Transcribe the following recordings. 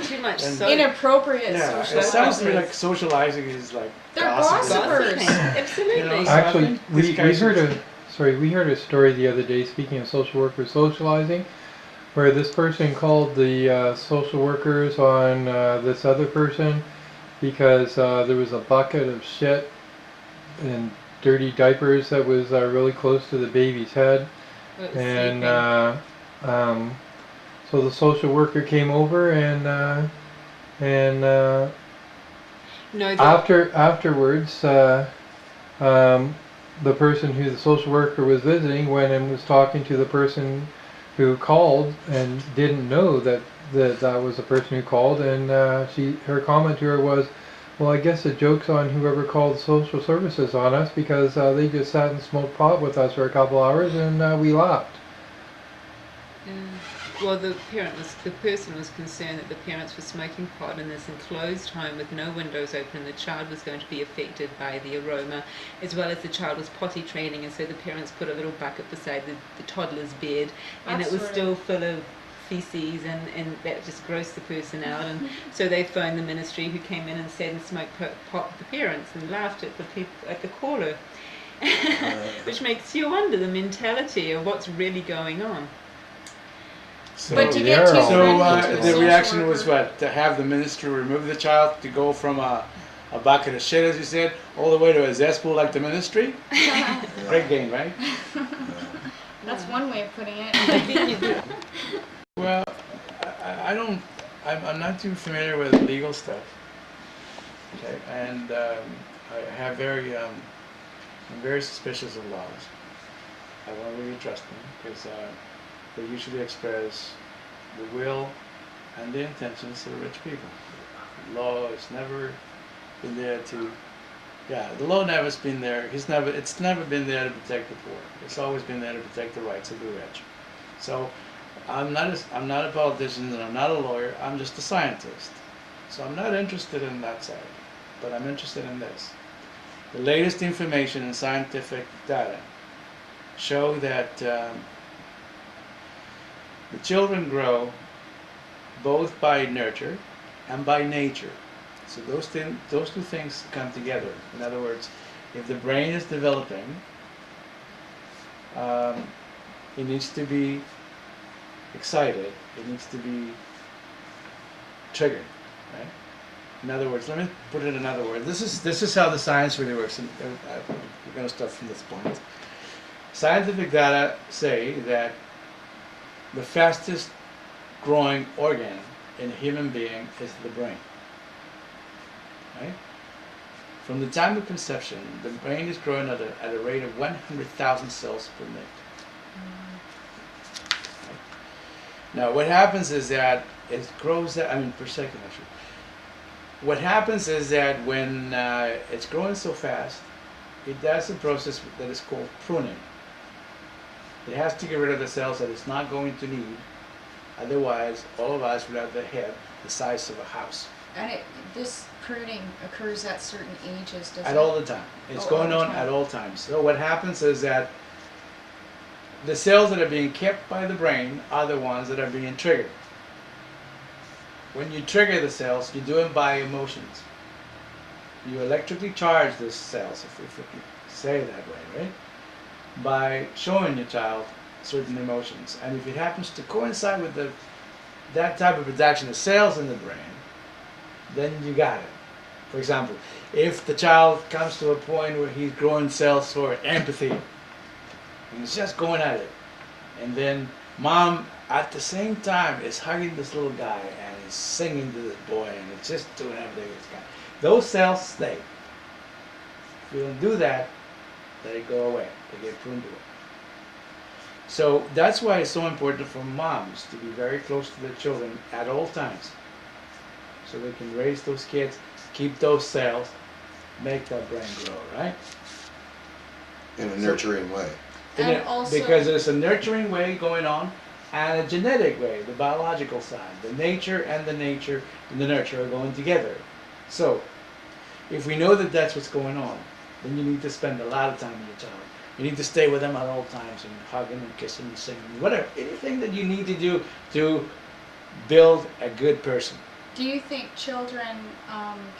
Too much inappropriate socializing. It sounds to me like socializing is like they're gossipers. Absolutely. You know, so Actually, we heard a story the other day, speaking of social workers socializing, where this person called the social workers on this other person because there was a bucket of shit and dirty diapers that was really close to the baby's head. And so the social worker came over and afterwards the person who the social worker was visiting went and was talking to the person who called and didn't know that was the person who called, and her comment to her was, well, I guess the joke's on whoever called social services on us because they just sat and smoked pot with us for a couple hours and we laughed. Well, the person was concerned that the parents were smoking pot in this enclosed home with no windows open, and the child was going to be affected by the aroma, as well as the child was potty training, and so the parents put a little bucket beside the toddler's bed, and it was still full of feces, and that just grossed the person out, and so they phoned the ministry, who came in and said and smoked pot with the parents and laughed at the caller, which makes you wonder the mentality of what's really going on. So, but to get too the reaction was what? To have the ministry remove the child, to go from a bucket of shit, as you said, all the way to a cesspool like the ministry? Great game, right? That's one way of putting it. Well, I'm not too familiar with legal stuff. Okay, and I'm very suspicious of laws. I don't really trust them because they usually express the will and the intentions of rich people. The law has never been there to, the law never's been there. It's never been there to protect the poor. It's always been there to protect the rights of the rich. So I'm not a politician and I'm not a lawyer. I'm just a scientist. So I'm not interested in that side, but I'm interested in this. The latest information and scientific data show that the children grow both by nurture and by nature. So those two things come together. In other words, if the brain is developing, it needs to be excited. It needs to be triggered. Right? In other words, let me put it in another word. This is how the science really works. And we're going to start from this point. Scientific data say that the fastest growing organ in a human being is the brain. Right? From the time of conception, the brain is growing at a rate of 100,000 cells per minute. Right? Now, what happens is that it grows, per second actually. What happens is that when it's growing so fast, it does a process that is called pruning. It has to get rid of the cells that it's not going to need. Otherwise, all of us would have the head the size of a house. And this pruning occurs at certain ages, does it? At all the time. It's going on at all times. So what happens is that the cells that are being kept by the brain are the ones that are being triggered. When you trigger the cells, you do it by emotions. You electrically charge the cells, if we can say it that way, right? By showing your child certain emotions. And if it happens to coincide with that type of production of cells in the brain, then you got it. For example, if the child comes to a point where he's growing cells for empathy, and he's just going at it, and then mom at the same time is hugging this little guy and is singing to this boy and it's just doing everything it's got. Those cells stay. If you don't do that, they go away. They get pruned away. So that's why it's so important for moms to be very close to their children at all times, so they can raise those kids, keep those cells, make that brain grow, right? In a nurturing way. Because there's a nurturing way going on and a genetic way, the biological side. The nature and the nurture are going together. So if we know that that's what's going on, then you need to spend a lot of time with your child. You need to stay with them at all times and hug them and kiss them and sing them, whatever. Anything that you need to do to build a good person. Do you think children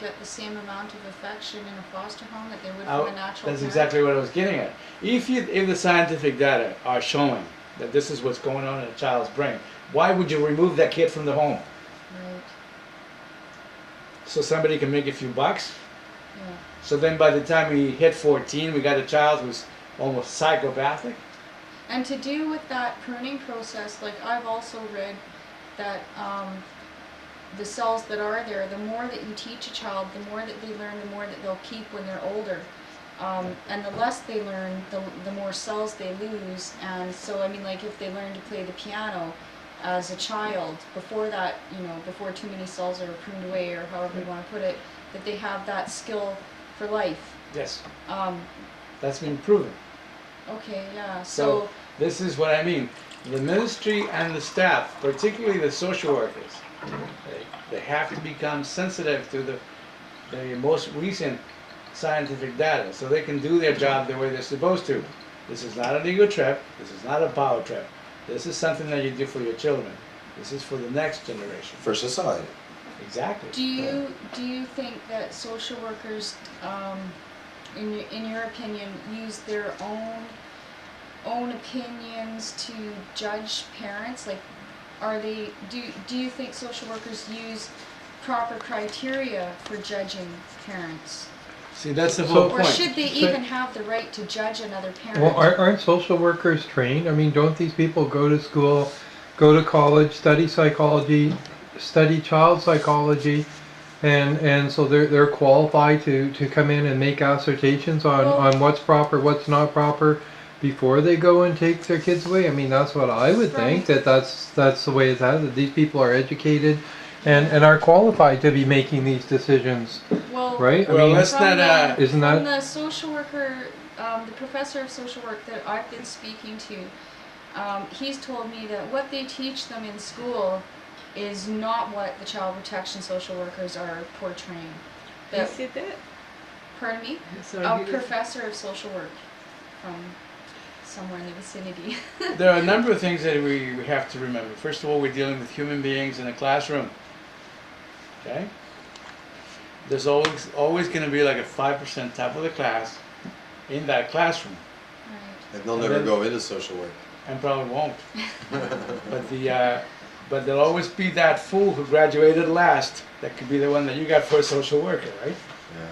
get the same amount of affection in a foster home that they would Oh, from a natural that's parent? exactly what I was getting at. If the scientific data are showing that this is what's going on in a child's brain, why would you remove that kid from the home? Right. So somebody can make a few bucks? Yeah. So then by the time we hit 14, we got a child who's almost psychopathic? And to do with that pruning process, like I've also read that the cells that are there, the more that you teach a child, the more that they learn, the more that they'll keep when they're older. And the less they learn, the more cells they lose. And so, I mean, like if they learn to play the piano as a child, before that, you know, before too many cells are pruned away, or however you want to put it, that they have that skill for life. Yes. Um, That's been proven. okay, yeah. So this is what I mean. The ministry and the staff, particularly the social workers, they have to become sensitive to the most recent scientific data so they can do their job the way they're supposed to. This is not an ego trip. This is not a power trip. This is something that you do for your children. This is for the next generation. For society. Exactly. do you think that social workers, in your opinion, use their own opinions to judge parents? Like, are they? Do you think social workers use proper criteria for judging parents? See, that's the So- whole Or point. should they even have the right to judge another parent? Well, aren't social workers trained? I mean, don't these people go to school, go to college, study psychology, study child psychology, and so they're qualified to come in and make assertions on what's proper, what's not proper before they go and take their kids away? I mean, that's what I would think, that's the way it's at, that these people are educated and are qualified to be making these decisions, Well, right? Well, let's not, isn't from that the social worker, the professor of social work that I've been speaking to, he's told me that what they teach them in school is not what the child protection social workers are portraying. Who That, said that? pardon me? Sorry, A who was- professor of social work from somewhere in the vicinity. there are a number of things that we have to remember. First of all, we're dealing with human beings in a classroom. Okay? There's always going to be like a 5% top of the class in that classroom, Right. And they'll And never then- go into social work. and probably won't. But there'll always be that fool who graduated last that could be the one that you got for a social worker, right? Yeah.